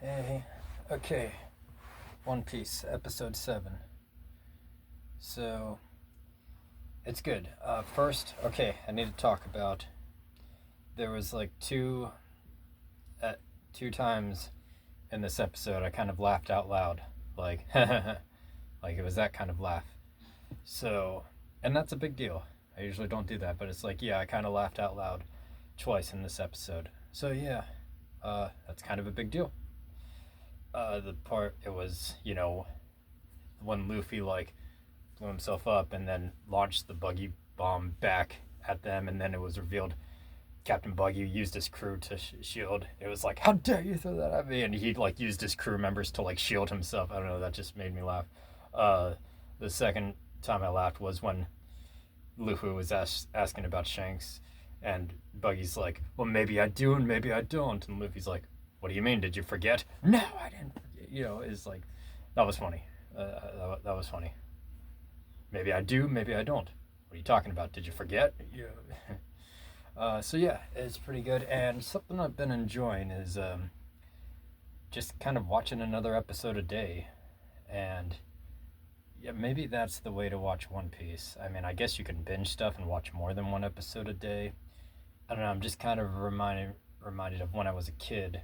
Hey, okay, One Piece, episode 7. So, it's good. First, okay, I need to talk about. There was like two times in this episode I kind of laughed out loud. Like, like it was that kind of laugh. So, and that's a big deal. I usually don't do that, but it's like, yeah, I kind of laughed out loud twice in this episode. So, yeah, that's kind of a big deal. The part, it was, when Luffy, like, blew himself up and then launched the buggy bomb back at them, and then it was revealed Captain Buggy used his crew to shield. It was like, how dare you throw that at me? And he like used his crew members to like shield himself. I don't know. That just made me laugh. Uh, the second time I laughed was when Luffy was asking about Shanks, and Buggy's like, well, maybe I do and maybe I don't. And Luffy's like, what do you mean? Did you forget? No, I didn't forget. Is like, that was funny. That was funny. Maybe I do, maybe I don't. What are you talking about? Did you forget? Yeah. So yeah, it's pretty good. And something I've been enjoying is just kind of watching another episode a day. And yeah, maybe that's the way to watch One Piece. I mean, I guess you can binge stuff and watch more than one episode a day. I don't know. I'm just kind of reminded of when I was a kid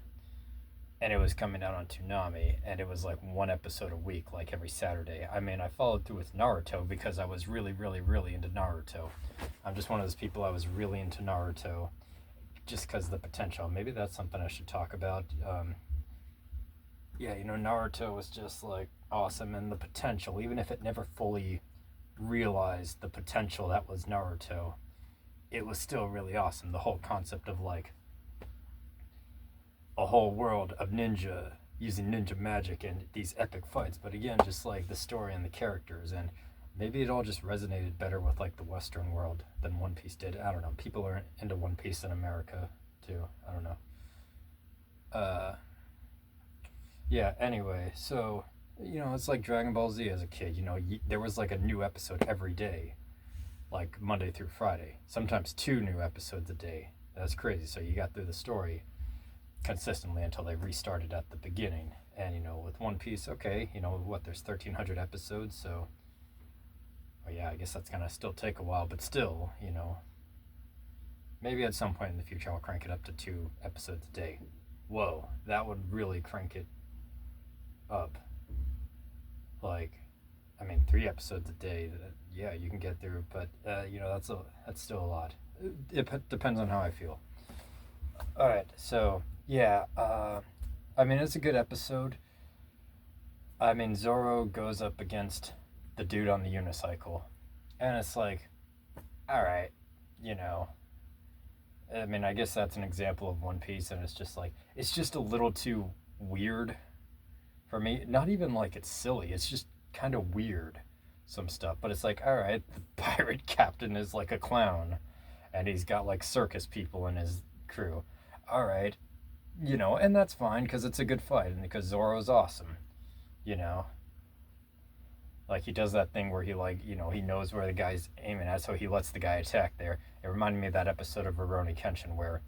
and it was coming out on Toonami, and it was like one episode a week, like every Saturday. I mean, I followed through with Naruto because I was really, really, really into Naruto. I'm just one of those people. I was really into Naruto just because of the potential. Maybe that's something I should talk about. Yeah, Naruto was just like awesome, and the potential, even if it never fully realized the potential that was Naruto, it was still really awesome. The whole concept of like a whole world of ninja using ninja magic and these epic fights. But again, just like the story and the characters, and maybe it all just resonated better with like the Western world than One Piece did. I don't know. People are into One Piece in America too. I don't know. Uh, yeah. Anyway, so it's like Dragon Ball Z as a kid. There was like a new episode every day, like Monday through Friday. Sometimes two new episodes a day. That's crazy. So you got through the story consistently until they restarted at the beginning. And with One Piece, okay, what, there's 1,300 episodes, so oh yeah, I guess that's gonna still take a while, but still, maybe at some point in the future I'll crank it up to 2 episodes a day. Whoa, that would really crank it up. Like, I mean, 3 episodes a day. Yeah, you can get through, but that's still a lot. It depends on how I feel. All right, so yeah, I mean, it's a good episode. I mean, Zoro goes up against the dude on the unicycle, and it's like, all right, you know. I mean, I guess that's an example of One Piece, and it's just a little too weird for me. Not even like it's silly. It's just kind of weird, some stuff. But it's like, all right, the pirate captain is like a clown, and he's got like circus people in his crew. All right, and that's fine because it's a good fight and because Zoro's awesome. You know, like he does that thing where he like he knows where the guy's aiming at, so he lets the guy attack there. It reminded me of that episode of Rurouni Kenshin where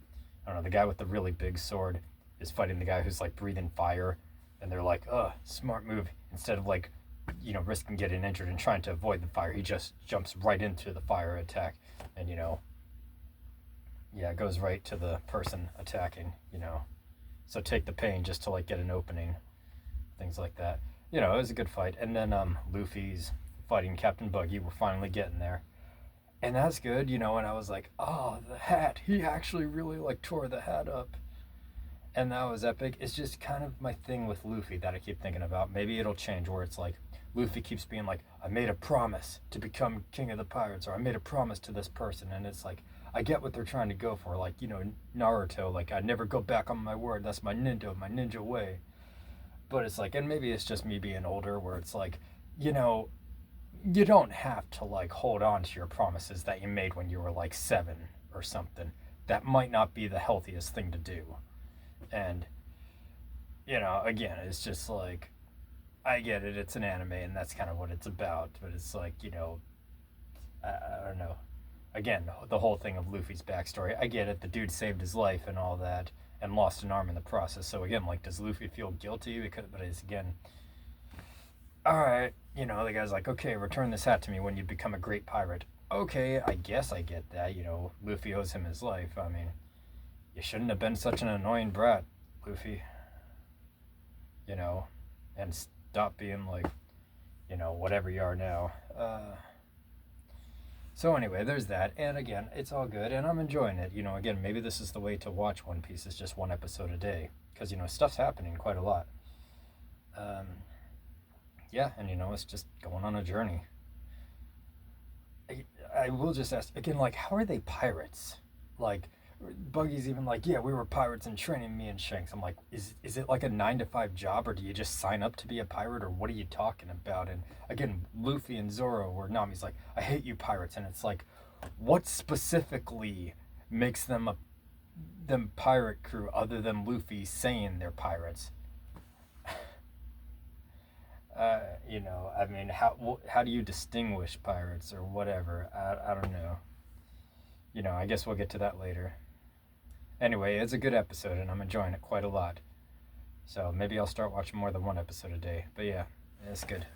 I don't know, the guy with the really big sword is fighting the guy who's like breathing fire, and they're like, smart move. Instead of like risking getting injured and trying to avoid the fire, he just jumps right into the fire attack, and yeah, it goes right to the person attacking. So take the pain just to like get an opening, things like that. It was a good fight. And then Luffy's fighting Captain Buggy. We're finally getting there, and that's good. And I was like, oh, the hat. He actually really like tore the hat up, and that was epic. It's just kind of my thing with Luffy that I keep thinking about. Maybe it'll change where it's like Luffy keeps being like, I made a promise to become king of the pirates, or I made a promise to this person, and it's like I get what they're trying to go for. Like Naruto, like I never go back on my word. That's my ninja way. But it's like, and maybe it's just me being older, where it's like, you know, you don't have to like hold on to your promises that you made when you were like 7 or something. That might not be the healthiest thing to do. And again, it's just like I get it. It's an anime, and that's kind of what it's about. But it's like I don't know. Again, the whole thing of Luffy's backstory. I get it. The dude saved his life and all that, and lost an arm in the process. So again, like, does Luffy feel guilty? Because, but it's again, all right, you know, the guy's like, okay, return this hat to me when you become a great pirate. Okay, I guess I get that. You know, Luffy owes him his life. I mean, you shouldn't have been such an annoying brat, Luffy. You know, and stop being like, you know, whatever you are now. So anyway, there's that, and again, it's all good, and I'm enjoying it. You know, again, maybe this is the way to watch One Piece, is just one episode a day, because you know stuff's happening quite a lot. Um, yeah, and you know it's just going on a journey. I will just ask again, like, how are they pirates? Like, Buggy's even like, yeah, we were pirates in training, me and Shanks. I'm like, is it like a 9 to 5 job, or do you just sign up to be a pirate, or what are you talking about? And again, Luffy and Zoro, where Nami's like, I hate you pirates, and it's like, what specifically makes them pirate crew other than Luffy saying they're pirates? You know, I mean, how do you distinguish pirates or whatever? I don't know. You know, I guess we'll get to that later. Anyway, it's a good episode and I'm enjoying it quite a lot. So maybe I'll start watching more than one episode a day. But yeah, it's good.